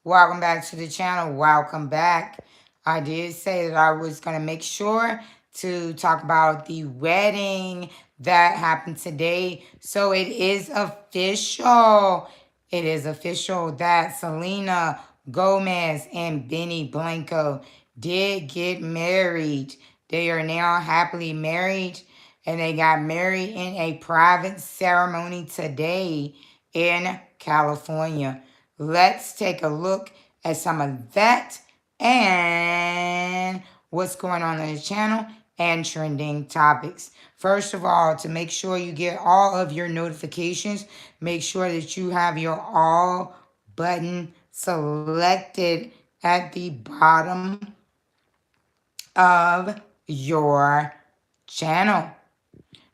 Welcome back to the channel. Welcome back. I did say that I was going to make sure to talk about the wedding that happened today. So it is official. It is official that Selena Gomez and Benny Blanco did get married. They are now happily married, and they got married in a private ceremony today in California. Let's take a look at some of that and what's going on the channel and trending topics. First of all, to make sure you get all of your notifications, make sure that you have your all button selected at the bottom of your channel.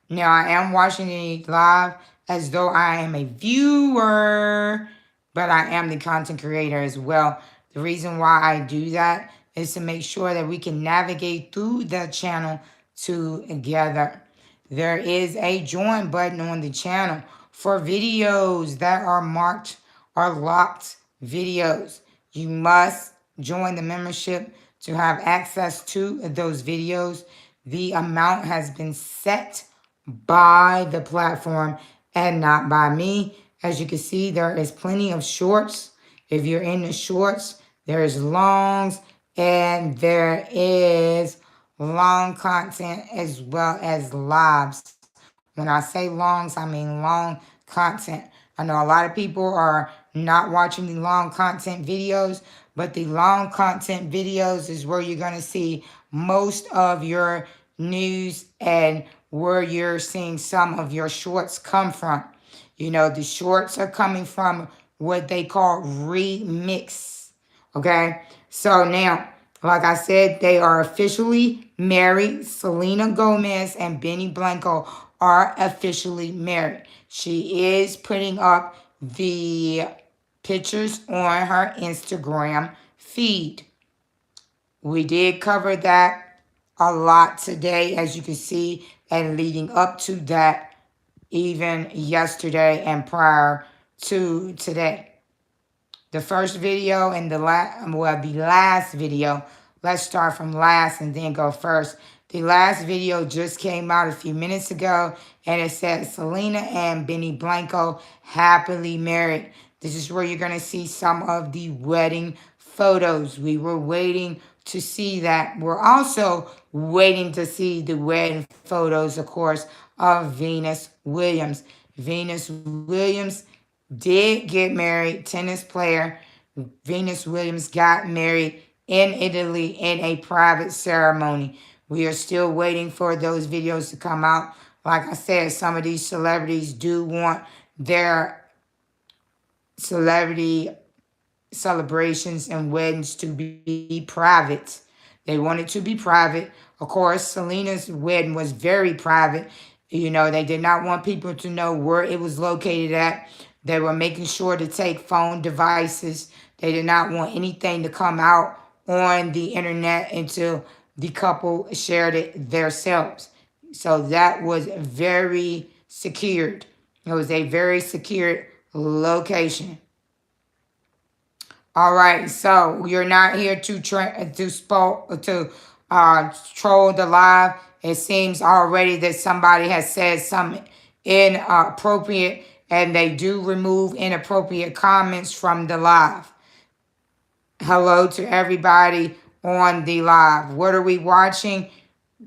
Now, I am watching it live as though I am a viewer, but I am the content creator as well. The reason why I do that is to make sure that we can navigate through the channel together. There is a join button on the channel for videos that are marked or locked videos. You must join the membership to have access to those videos. The amount has been set by the platform and not by me. As you can see, there is plenty of shorts. If you're in the shorts, there's longs and there is long content as well as lives. When I say longs, I mean long content. I know a lot of people are not watching the long content videos, but the long content videos is where you're going to see most of your news and where you're seeing some of your shorts come from. You know, the shorts are coming from what they call remix. Okay? So now, like I said, they are officially married. Selena Gomez and Benny Blanco are officially married. She is putting up the pictures on her Instagram feed. We did cover that a lot today, as you can see, and leading up to that, even yesterday and prior to today. The first video and the last video. Let's start from last and then go first. The last video just came out a few minutes ago, and it says Selena and Benny Blanco happily married. This is where you're going to see some of the wedding photos. We were waiting to see that. We're also waiting to see the wedding photos, of course, of Venus Williams. Venus Williams did get married, tennis player. Venus Williams got married in Italy in a private ceremony. We are still waiting for those videos to come out. Like I said, some of these celebrities do want their celebrity celebrations and weddings to be private. They want it to be private. Of course, Selena's wedding was very private. You know, they did not want people to know where it was located at. They were making sure to take phone devices. They did not want anything to come out on the internet until the couple shared it themselves. So that was very secured. It was a very secured location. All right, so you're not here to troll the live. It seems already that somebody has said something inappropriate, and they do remove inappropriate comments from the live. Hello to everybody on the live. What are we watching?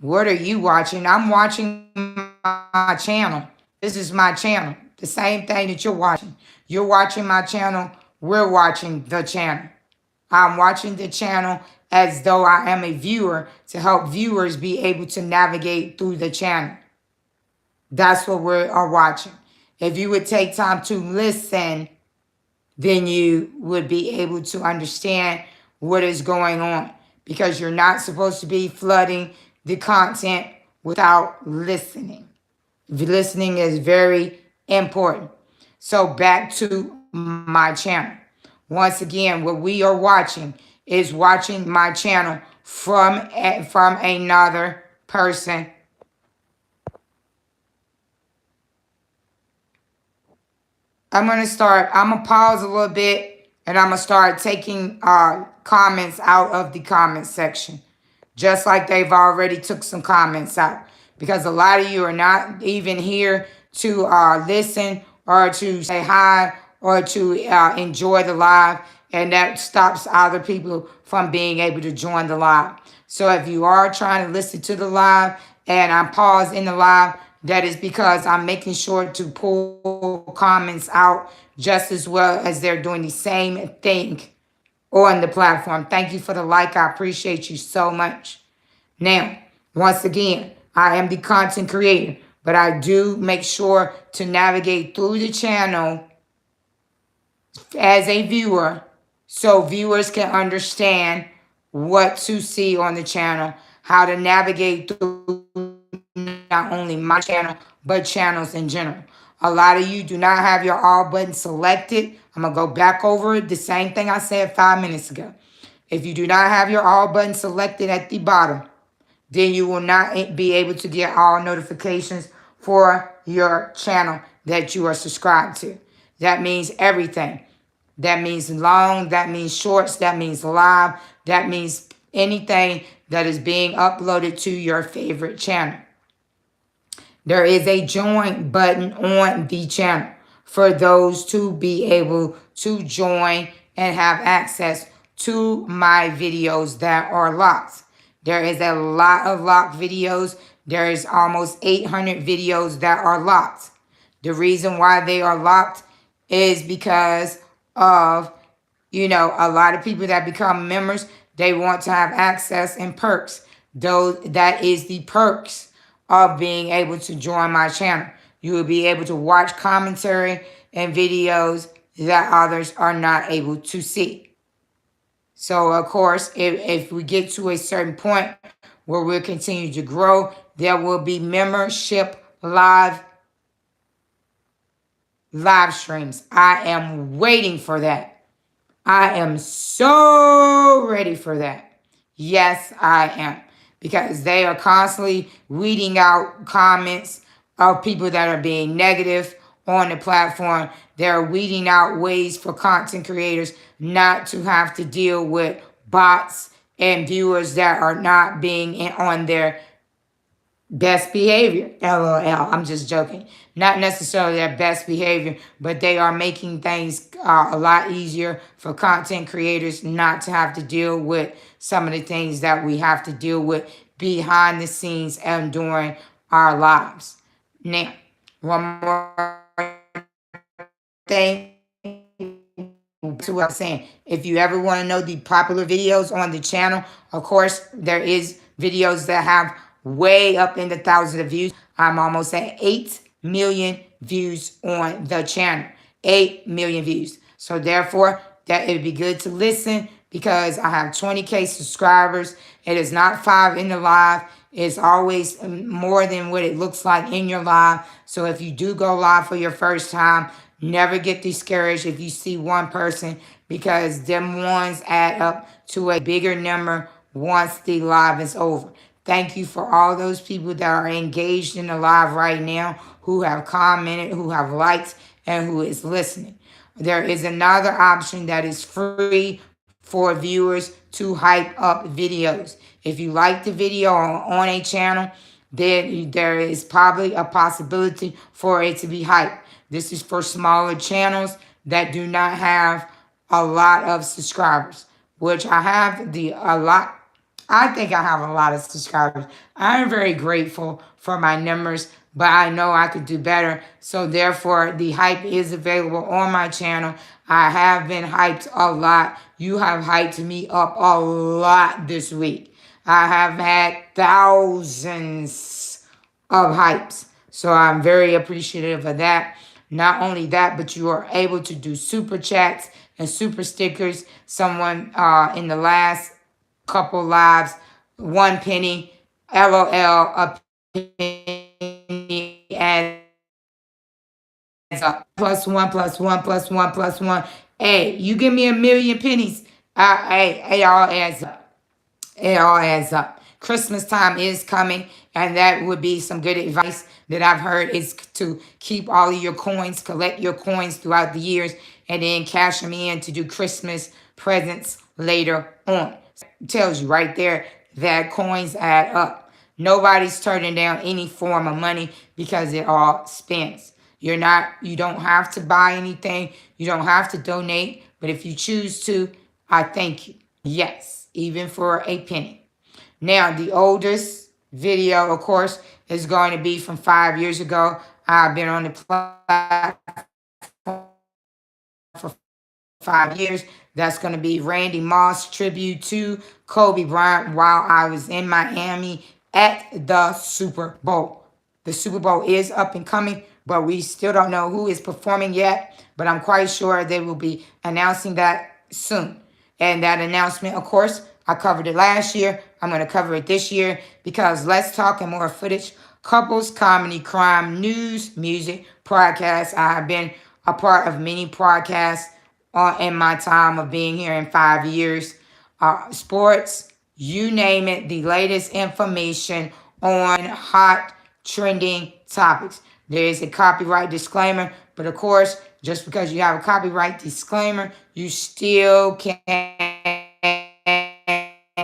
What are you watching? I'm watching my channel. This is my channel. The same thing that you're watching. You're watching my channel. We're watching the channel. I'm watching the channel as though I am a viewer to help viewers be able to navigate through the channel. That's what we are watching. If you would take time to listen, then you would be able to understand what is going on, because you're not supposed to be flooding the content without listening. Listening is very important. So back to my channel. Once again, what we are watching is watching my channel from another person. I'm going to pause a little bit And I'm going to start taking comments out of the comment section, just like they've already took some comments out, because a lot of you are not even here to listen or to say hi or to enjoy the live, and that stops other people from being able to join the live. So if you are trying to listen to the live and I pause in the live, that is because I'm making sure to pull comments out just as well as they're doing the same thing on the platform. Thank you for the like. I appreciate you so much. Now, once again, I am the content creator, but I do make sure to navigate through the channel as a viewer so viewers can understand what to see on the channel, how to navigate through not only my channel, but channels in general. A lot of you do not have your all button selected. I'm going to go back over it. The same thing I said 5 minutes ago. If you do not have your all button selected at the bottom, then you will not be able to get all notifications for your channel that you are subscribed to. That means everything. That means long, that means shorts, that means live, that means anything that is being uploaded to your favorite channel. There is a join button on the channel for those to be able to join and have access to my videos that are locked. There is a lot of locked videos. There is almost 800 videos that are locked. The reason why they are locked is because of, a lot of people that become members, they want to have access and perks. That is the perks of being able to join my channel. You will be able to watch commentary and videos that others are not able to see. So, of course, if we get to a certain point where we'll continue to grow, there will be membership live streams. I am waiting for that. I am so ready for that. Yes, I am. Because they are constantly weeding out comments of people that are being negative on the platform. They're weeding out ways for content creators not to have to deal with bots and viewers that are not being on their best behavior. LOL. I'm just joking. Not necessarily their best behavior, but they are making things a lot easier for content creators not to have to deal with some of the things that we have to deal with behind the scenes and during our lives. Now, one more thing to what I'm saying. If you ever want to know the popular videos on the channel, of course, there is videos that have way up in the thousands of views. I'm almost at 8 million views on the channel. 8 million views. So therefore, that it'd be good to listen because I have 20K subscribers. It is not 5 in the live. It's always more than what it looks like in your live. So if you do go live for your first time, never get discouraged if you see one person, because them ones add up to a bigger number once the live is over. Thank you for all those people that are engaged in the live right now, who have commented, who have liked, and who is listening. There is another option that is free for viewers to hype up videos. If you like the video on a channel, then there is probably a possibility for it to be hyped. This is for smaller channels that do not have a lot of subscribers, which I have a lot. I think I have a lot of subscribers. I'm very grateful for my numbers, but I know I could do better. So therefore, the hype is available on my channel. I have been hyped a lot. You have hyped me up a lot this week. I have had thousands of hypes. So I'm very appreciative of that. Not only that, but you are able to do super chats and super stickers. Someone in the last couple lives, 1 penny, LOL, a penny adds up. Plus one, plus one, plus one, plus one. Hey, you give me 1 million pennies. Hey, it all adds up. It all adds up. Christmas time is coming, and that would be some good advice that I've heard is to keep all of your coins, collect your coins throughout the years, and then cash them in to do Christmas presents later on. It tells you right there that coins add up. Nobody's turning down any form of money because it all spends. You don't have to buy anything. You don't have to donate. But if you choose to, I thank you. Yes, even for a penny. Now, the oldest video, of course, is going to be from 5 years ago. I've been on the platform for 5 years. That's going to be Randy Moss tribute to Kobe Bryant while I was in Miami at the Super Bowl. The Super Bowl is up and coming, but we still don't know who is performing yet. But I'm quite sure they will be announcing that soon. And that announcement, of course, I covered it last year. I'm going to cover it this year because Let's Talk and More Footage, couples, comedy, crime, news, music, podcasts. I have been a part of many podcasts in my time of being here in 5 years. Sports, you name it, the latest information on hot trending topics. There is a copyright disclaimer, but of course, just because you have a copyright disclaimer, you still can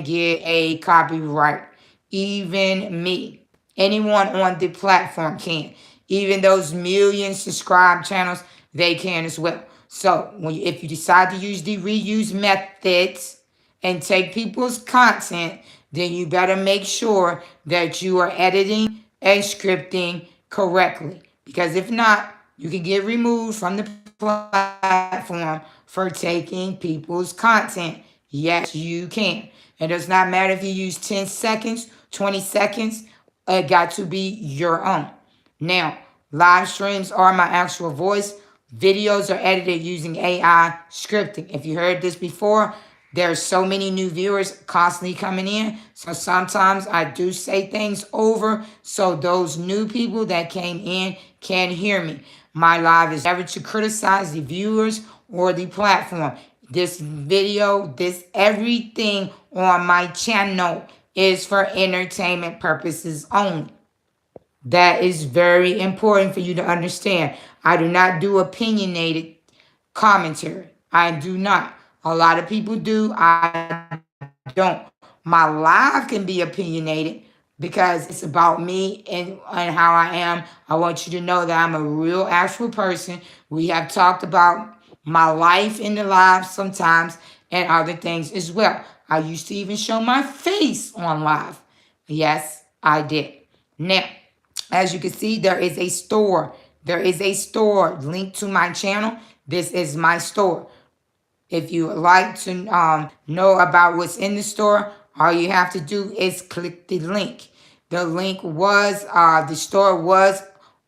get a copyright. Even me. Anyone on the platform can. Even those million subscribed channels, they can as well. So if you decide to use the reuse methods and take people's content, then you better make sure that you are editing and scripting correctly. Because if not, you can get removed from the platform for taking people's content. Yes, you can. It does not matter if you use 10 seconds, 20 seconds. It got to be your own. Now, live streams are my actual voice. Videos are edited using AI scripting. If you heard this before, there's so many new viewers constantly coming in. So sometimes I do say things over so those new people that came in can hear me. My live is never to criticize the viewers or the platform. This video, everything on my channel is for entertainment purposes only. That is very important for you to understand. I do not do opinionated commentary. I do not. A lot of people do. I don't. My live can be opinionated because it's about me and how I am. I want you to know that I'm a real actual person. We have talked about my life in the live sometimes and other things as well. I used to even show my face on live. Yes, I did. Now, as you can see, there is a store. There is a store linked to my channel. This is my store. If you would like to know about what's in the store, all you have to do is click the link. The link was, the store was,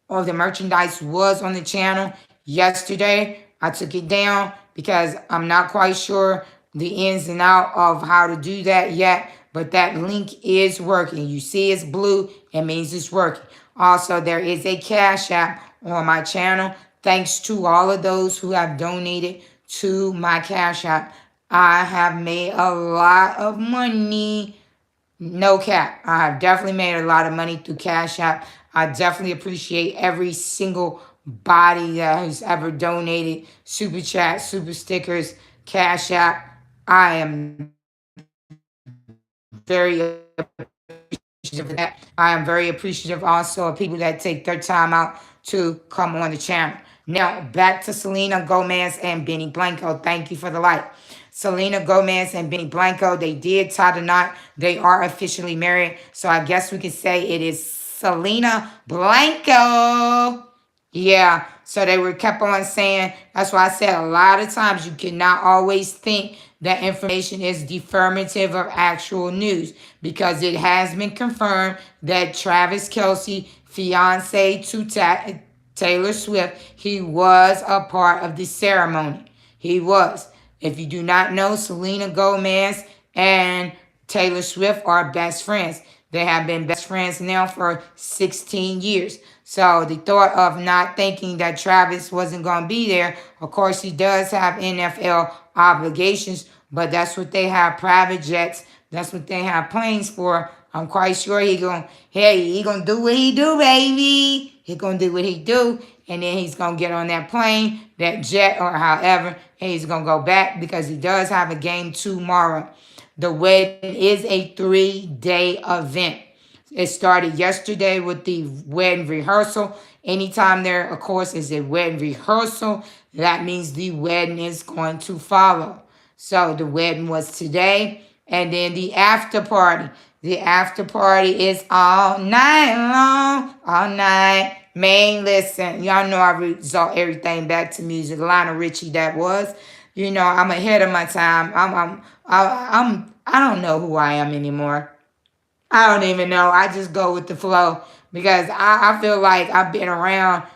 or the merchandise was on the channel yesterday. I took it down because I'm not quite sure the ins and out of how to do that yet, but that link is working. You see it's blue, it means it's working. Also, there is a Cash App on my channel. Thanks to all of those who have donated to my Cash App. I have made a lot of money. No cap. I have definitely made a lot of money through Cash App. I definitely appreciate every single body that has ever donated. Super chat, super stickers, Cash App. I am very appreciative of that. I am very appreciative also of people that take their time out to come on the channel. Now, back to Selena Gomez and Benny Blanco. Thank you for the like. Selena Gomez and Benny Blanco, they did tie the knot. They are officially married. So I guess we can say it is Selena Blanco. Yeah, so they were kept on saying, that's why I said a lot of times you cannot always think that information is deformative of actual news, because it has been confirmed that Travis Kelce, fiance to Taylor Swift, he was a part of the ceremony. He was. If you do not know, Selena Gomez and Taylor Swift are best friends. They have been best friends now for 16 years. So the thought of not thinking that Travis wasn't going to be there, of course he does have NFL obligations, but that's what they have, private jets. That's what they have planes for. I'm quite sure he gonna do what he do, baby. He gonna do what he do, and then he's gonna get on that plane, that jet, or however, and he's gonna go back because he does have a game tomorrow. The wedding is a 3-day event. It started yesterday with the wedding rehearsal. Anytime there, of course, is a wedding rehearsal, that means the wedding is going to follow. So the wedding was today, and then the after party. The after party is all night long, all night. Man, listen, y'all know I resort everything back to music. Lionel Richie, that was. You know, I'm ahead of my time. I don't know who I am anymore. I don't even know. I just go with the flow because I feel like I've been around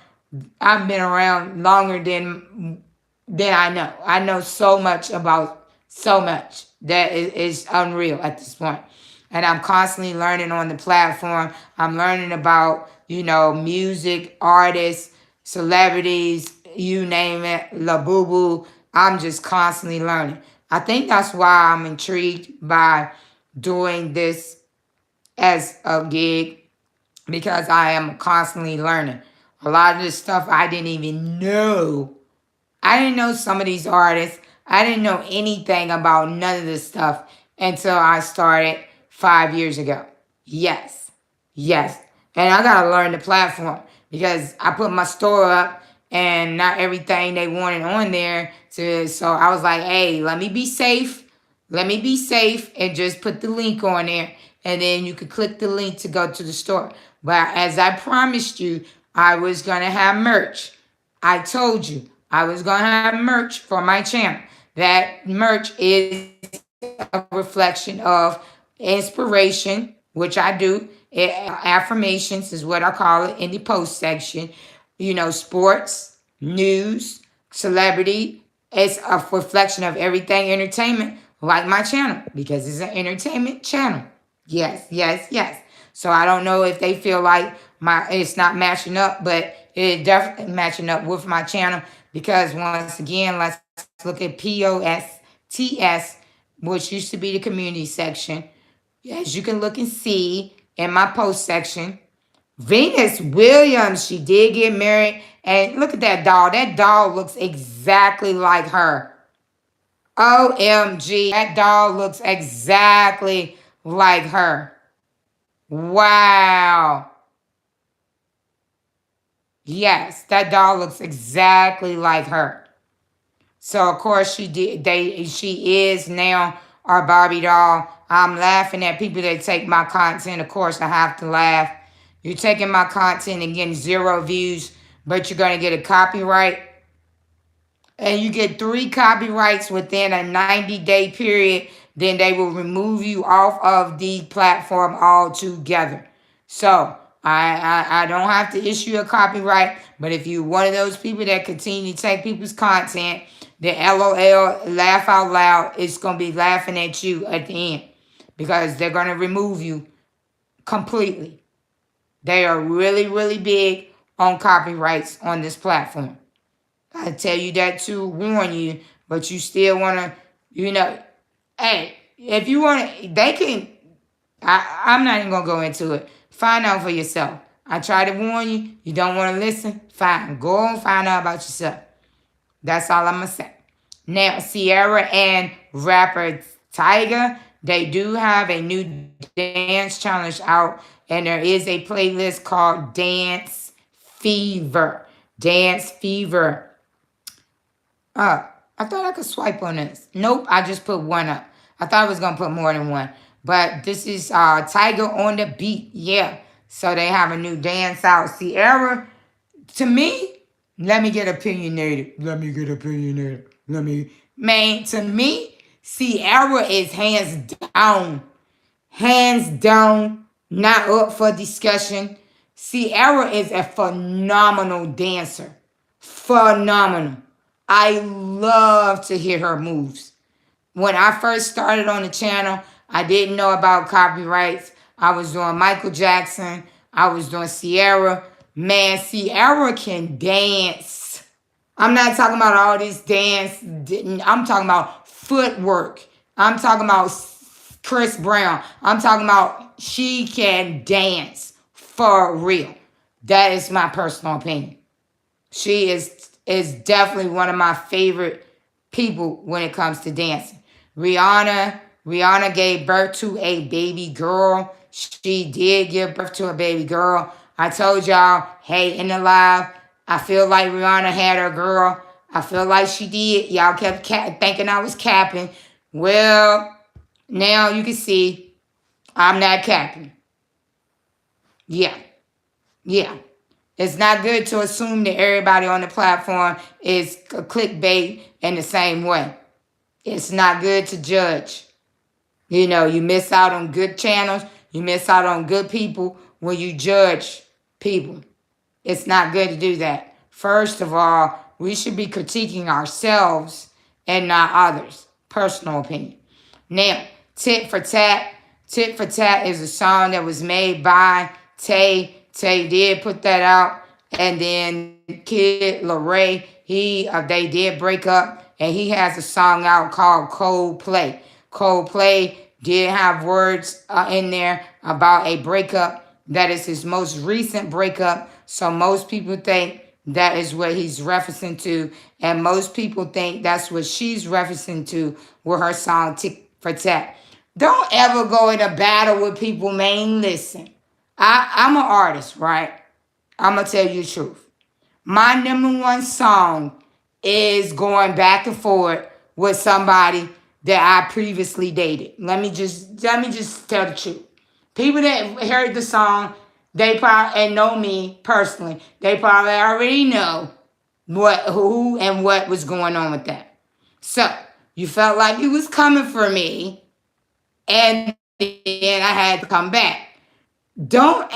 longer than I know. I know so much about so much that is unreal at this point. And I'm constantly learning on the platform. I'm learning about, music, artists, celebrities, you name it, La Boo Boo. I'm just constantly learning. I think that's why I'm intrigued by doing this as a gig because I am constantly learning. A lot of this stuff I didn't even know. I didn't know some of these artists. I didn't know anything about none of this stuff until I started 5 years ago. Yes. Yes. And I got to learn the platform because I put my store up and not everything they wanted on there. So I was like, hey, let me be safe. Let me be safe and just put the link on there. And then you could click the link to go to the store. But as I promised you, I was going to have merch. I told you I was going to have merch for my channel. That merch is a reflection of inspiration, which I do. Affirmations is what I call it in the post section. Sports, news, celebrity. It's a reflection of everything entertainment, like my channel, because it's an entertainment channel. Yes, yes, yes. So I don't know if they feel like it's not matching up, but it definitely matching up with my channel because once again, let's look at POSTS, which used to be the community section. As you can look and see in my post section, Venus Williams, she did get married. And look at that doll. That doll looks exactly like her. OMG, that doll looks exactly like her. Wow. Yes, that doll looks exactly like her. So of course she is now our Barbie doll. I'm laughing at people that take my content. Of course, I have to laugh. You're taking my content and getting 0 views, but you're going to get a copyright. And you get 3 copyrights within a 90-day period, then they will remove you off of the platform altogether. So I don't have to issue a copyright, but if you're one of those people that continue to take people's content, the LOL, laugh out loud, it's going to be laughing at you at the end because they're going to remove you completely. They are really, really big on copyrights on this platform. I tell you that to warn you, but you still want to, hey, if you want to, they can, I'm not even going to go into it. Find out for yourself. I try to warn you. You don't want to listen? Fine. Go and find out about yourself. That's all I'm going to say. Now, Sierra and rapper Tyga, they do have a new dance challenge out, and there is a playlist called Dance Fever. Dance Fever. I thought I could swipe on this. Nope, I just put one up. I thought I was going to put more than one. But this is Tiger on the Beat. Yeah. So they have a new dance out. Sierra, to me, let me get opinionated. Man, to me, Sierra is hands down, not up for discussion. Sierra is a phenomenal dancer. Phenomenal. I love to hear her moves. When I first started on the channel, I didn't know about copyrights. I was doing Michael Jackson. I was doing Sierra. Man, Sierra can dance. I'm not talking about all this dance. I'm talking about footwork. I'm talking about Chris Brown. I'm talking about she can dance for real. That is my personal opinion. She is definitely one of my favorite people when it comes to dancing. Rihanna gave birth to a baby girl. She did give birth to a baby girl. I told y'all, hey, in the live, I feel like Rihanna had her girl. I feel like she did. Y'all kept thinking I was capping. Well, now you can see I'm not capping. Yeah, yeah. It's not good to assume that everybody on the platform is clickbait in the same way. It's not good to judge. You miss out on good channels. You miss out on good people when you judge people. It's not good to do that. First of all, we should be critiquing ourselves and not others. Personal opinion. Now, Tit for Tat. Tit for Tat is a song that was made by Tay. Tay did put that out. And then Kid Larray, they did break up. And he has a song out called Coldplay. Coldplay did have words in there about a breakup. That is his most recent breakup. So most people think that is what he's referencing to. And most people think that's what she's referencing to with her song Tick for Tat. Don't ever go in a battle with people, man. Listen, I'm an artist, right? I'm going to tell you the truth. My number one song is going back and forth with somebody that I previously dated. Let me just tell the truth. People that heard the song, they probably and know me personally. They probably already know who and what was going on with that. So you felt like you was coming for me, and then I had to come back. Don't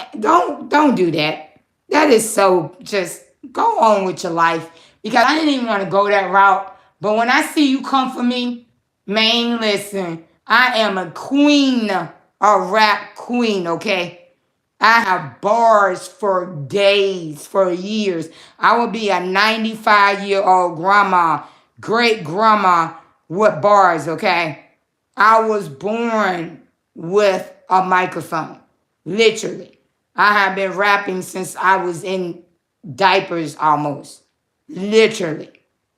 do that. That is so just go on with your life because I didn't even want to go that route. But when I see you come for me, man, listen, I am a queen, a rap queen, okay? I have bars for days, for years. I will be a 95-year-old grandma, great grandma with bars, okay? I was born with a microphone, literally. I have been rapping since I was in diapers almost. Literally.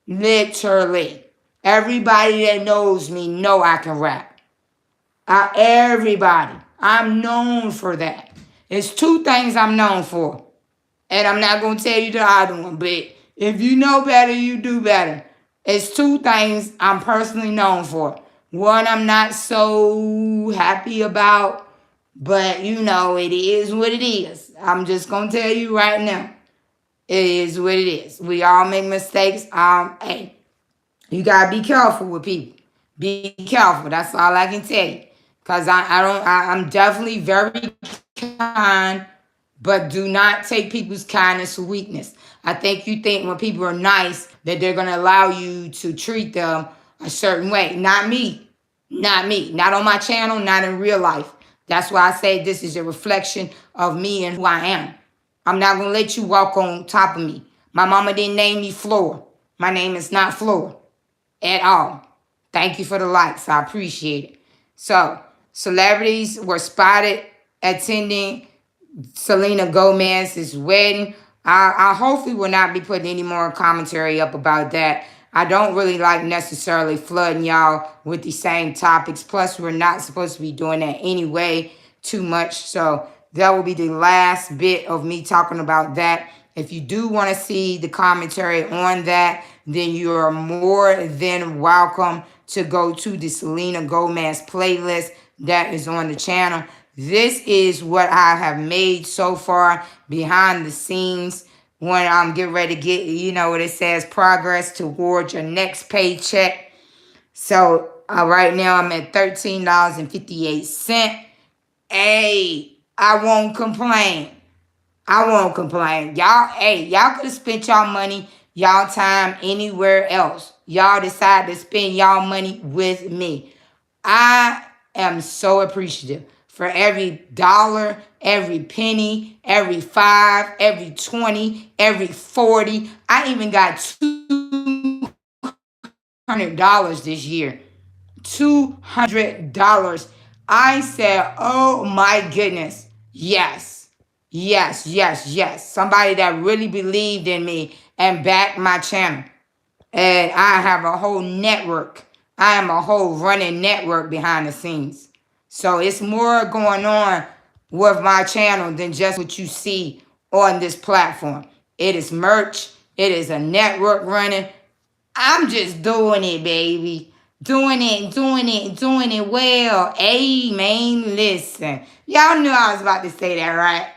Literally. Everybody that knows me know I can rap. Everybody. I'm known for that. It's two things I'm known for. And I'm not going to tell you the other one, but if you know better, you do better. It's two things I'm personally known for. One I'm not so happy about, but it is what it is. I'm just going to tell you right now. It is what it is. We all make mistakes. Hey, you gotta be careful with people. Be careful. That's all I can tell you. Cause I'm definitely very kind, but do not take people's kindness for weakness. I think you think when people are nice that they're gonna allow you to treat them a certain way. Not me. Not me. Not on my channel, not in real life. That's why I say this is a reflection of me and who I am. I'm not gonna let you walk on top of me. My mama didn't name me Floor. My name is not Floor at all. Thank you for the likes. I appreciate it. So, celebrities were spotted attending Selena Gomez's wedding. I hopefully will not be putting any more commentary up about that. I don't really like necessarily flooding y'all with the same topics. Plus, we're not supposed to be doing that anyway too much. So that will be the last bit of me talking about that. If you do want to see the commentary on that, then you are more than welcome to go to the Selena Gomez playlist that is on the channel. This is what I have made so far behind the scenes when I'm getting ready to get, what it says, progress towards your next paycheck. So right now I'm at $13.58. Hey, I won't complain. I won't complain. Y'all could have spent y'all money, y'all time anywhere else. Y'all decide to spend y'all money with me. I am so appreciative for every dollar, every penny, every $5, every $20, every $40. I even got $200 this year. $200 I said, oh my goodness. Yes. Yes, yes, yes. Somebody that really believed in me and backed my channel. And I have a whole network. I am a whole running network behind the scenes. So it's more going on with my channel than just what you see on this platform. It is merch. It is a network running. I'm just doing it, baby. Doing it well. Amen. Listen. Y'all knew I was about to say that, right?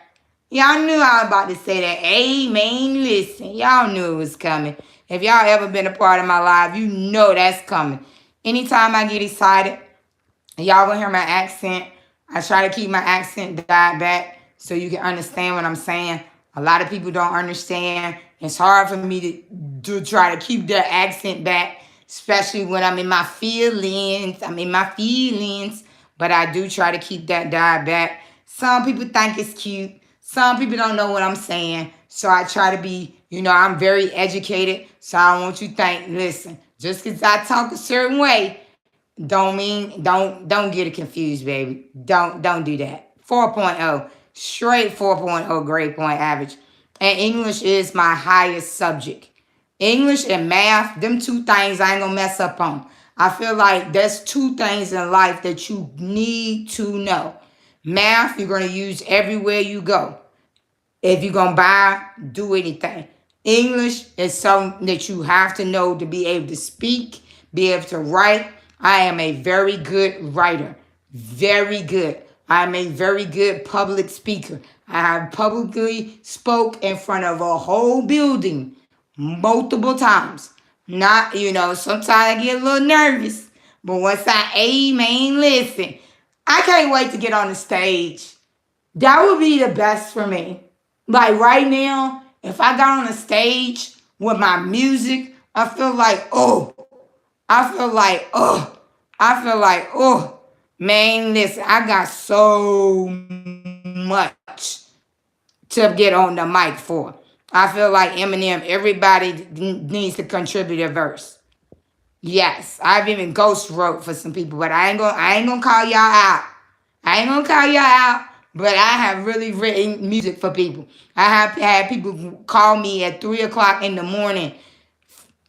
Y'all knew I was about to say that. Amen. Listen. Y'all knew it was coming. If y'all ever been a part of my life, you know that's coming. Anytime I get excited, y'all gonna hear my accent. I try to keep my accent dialed back so you can understand what I'm saying. A lot of people don't understand. It's hard for me to try to keep their accent back, especially when I'm in my feelings. I'm in my feelings, but I do try to keep that dialed back. Some people think it's cute. Some people don't know what I'm saying. So I try to be, I'm very educated. So I don't want you to think, listen, just because I talk a certain way, don't get it confused, baby. Don't do that. 4.0, straight 4.0 grade point average. And English is my highest subject. English and math, them two things I ain't gonna mess up on. I feel like there's two things in life that you need to know. Math, you're gonna use everywhere you go. If you're going to buy, do anything. English is something that you have to know to be able to speak, be able to write. I am a very good writer. Very good. I'm a very good public speaker. I have publicly spoke in front of a whole building multiple times. Not, sometimes I get a little nervous. But once amen, listen, I can't wait to get on the stage. That would be the best for me. Like right now, if I got on a stage with my music, I feel like, oh, I feel like, oh, I feel like, oh, man, listen, I got so much to get on the mic for. I feel like Eminem, everybody needs to contribute a verse. Yes, I've even ghost wrote for some people, but I ain't gonna call y'all out. I ain't gonna call y'all out, but I have really written music for people. I have had people call me at 3 o'clock in the morning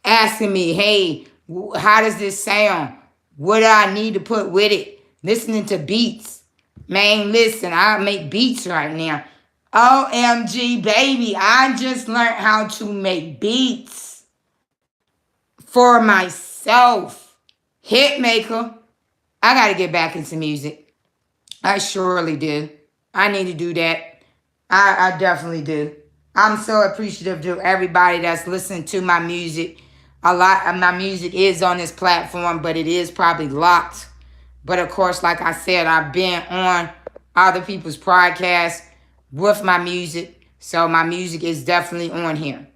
asking me, hey, how does this sound? What do I need to put with it? Listening to beats. Man, listen, I make beats right now. OMG, baby, I just learned how to make beats for myself. Hitmaker. I got to get back into music. I surely do. I need to do that. I definitely do. I'm so appreciative to everybody that's listening to my music. A lot of my music is on this platform, but it is probably locked. But of course, like I said, I've been on other people's podcasts with my music. So my music is definitely on here.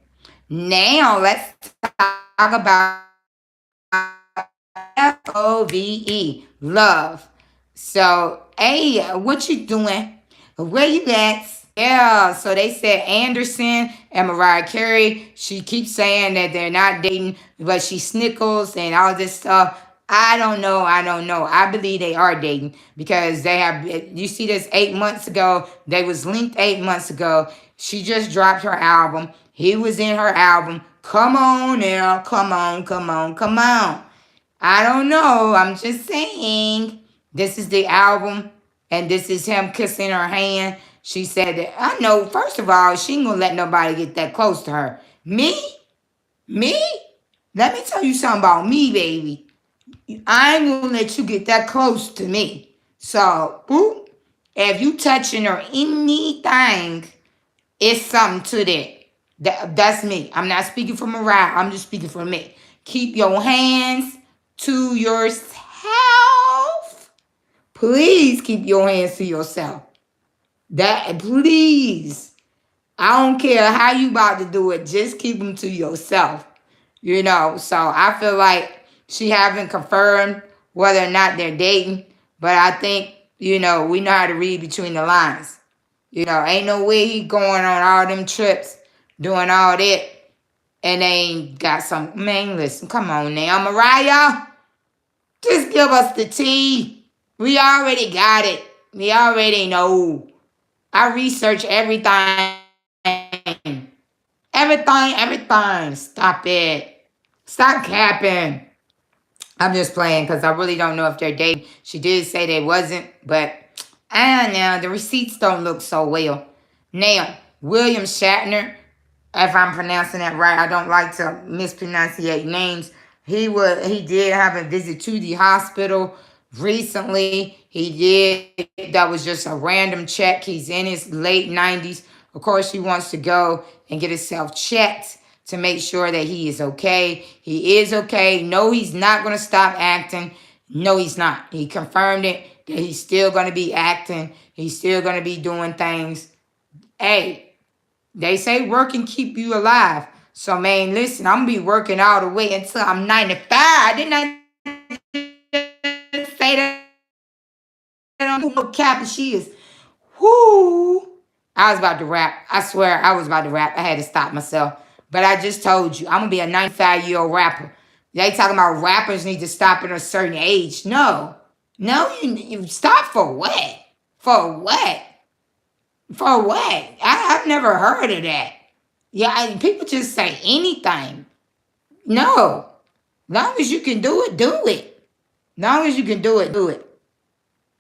Now let's talk about FOVE, love. So, hey, what you doing? Where you at? Yeah, so they said Anderson and Mariah Carey. She keeps saying that they're not dating, but she snickles and all this stuff. I don't know. I believe they are dating because they have. You see this 8 months ago. They was linked 8 months ago. She just dropped her album. He was in her album. Come on now. Come on, come on, come on. I don't know. I'm just saying. This is the album, and this is him kissing her hand. She said that, I know, first of all, she ain't gonna let nobody get that close to her. Me? Me? Let me tell you something about me, baby. I ain't gonna let you get that close to me. So, boop, if you touching or anything, it's something to that's me. I'm not speaking for Mariah. I'm just speaking for me. Keep your hands to yourself. Please keep your hands to yourself. That please. I don't care how you about to do it. Just keep them to yourself. So I feel like she haven't confirmed whether or not they're dating. But I think, we know how to read between the lines. Ain't no way he going on all them trips, doing all that, and they ain't got some. Man, listen, come on now, Mariah. Just give us the tea. We already got it. We already know. I research everything. Stop it. Stop capping. I'm just playing because I really don't know if they're dating. She did say they wasn't, but I don't know. The receipts don't look so well. Now, William Shatner, if I'm pronouncing that right, I don't like to mispronunciate names. He did have a visit to the hospital recently. He did. That was just a random check. He's in his late 90s. Of course, he wants to go and get himself checked to make sure that he is okay. He is okay. No, he's not going to stop acting. No, he's not. He confirmed it that he's still going to be acting. He's still going to be doing things. Hey, they say work can keep you alive. So, man, listen, I'm going to be working all the way until I'm 95. Didn't I say that on no cap? And she is, whoo. I was about to rap. I swear I was about to rap. I had to stop myself. But I just told you, I'm going to be a 95-year-old rapper. They talking about rappers need to stop at a certain age. No. No, you stop for what? For what? For what? I've never heard of that. Yeah, people just say anything. No. Long as you can do it, do it. Long as you can do it, do it.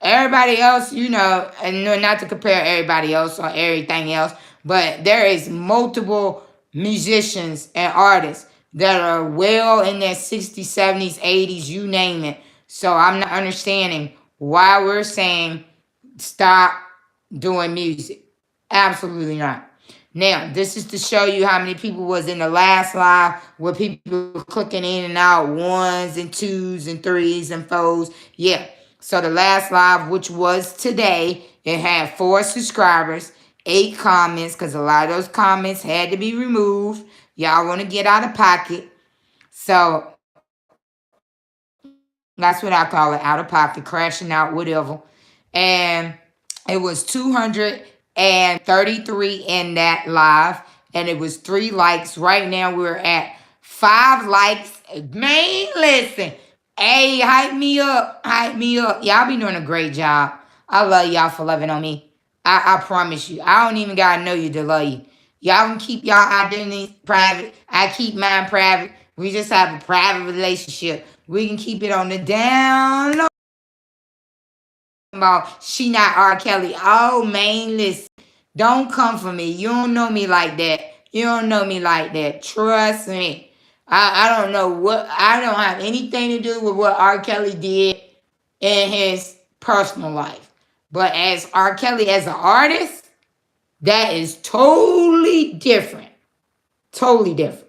Everybody else, and not to compare everybody else or everything else, but there is multiple musicians and artists that are well in their 60s, 70s, 80s, you name it. So I'm not understanding why we're saying stop doing music. Absolutely not. Now, this is to show you how many people was in the last live where people clicking in and out, ones and twos and threes and fours. Yeah. So the last live, which was today, it had 4 subscribers, 8 comments, because a lot of those comments had to be removed. Y'all want to get out of pocket. So that's what I call it, out of pocket, crashing out, whatever. And it was 233 in that live, and it was 3 likes. Right now we're at 5 likes. Man, listen. Hey, hype me up. Hype me up. Y'all be doing a great job. I love y'all for loving on me. I promise you. I don't even gotta know you to love you. Y'all can keep y'all identity private. I keep mine private. We just have a private relationship. We can keep it on the down low. About she not R. Kelly. Oh, man, listen. Don't come for me. You don't know me like that. You don't know me like that. Trust me. I don't know what, I don't have anything to do with what R. Kelly did in his personal life. But as R. Kelly as an artist, that is totally different. Totally different.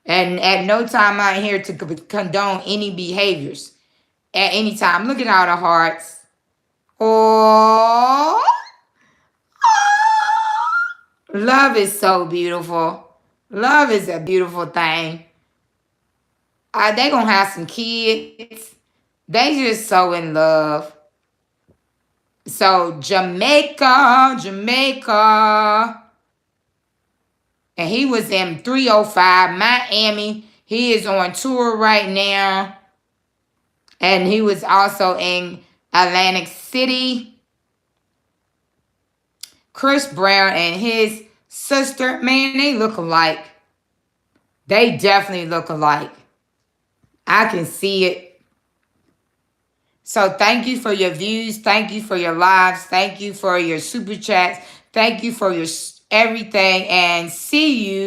And at no time I'm here to condone any behaviors. At any time. Look at all the hearts. Oh, love is so beautiful. Love is a beautiful thing. They gonna have some kids. They just so in love. So Jamaica. And he was in 305 Miami. He is on tour right now. And he was also in Atlantic City. Chris Brown and his sister, man, they look alike. They definitely look alike. I can see it. So thank you for your views. Thank you for your lives. Thank you for your super chats. Thank you for your everything. And see you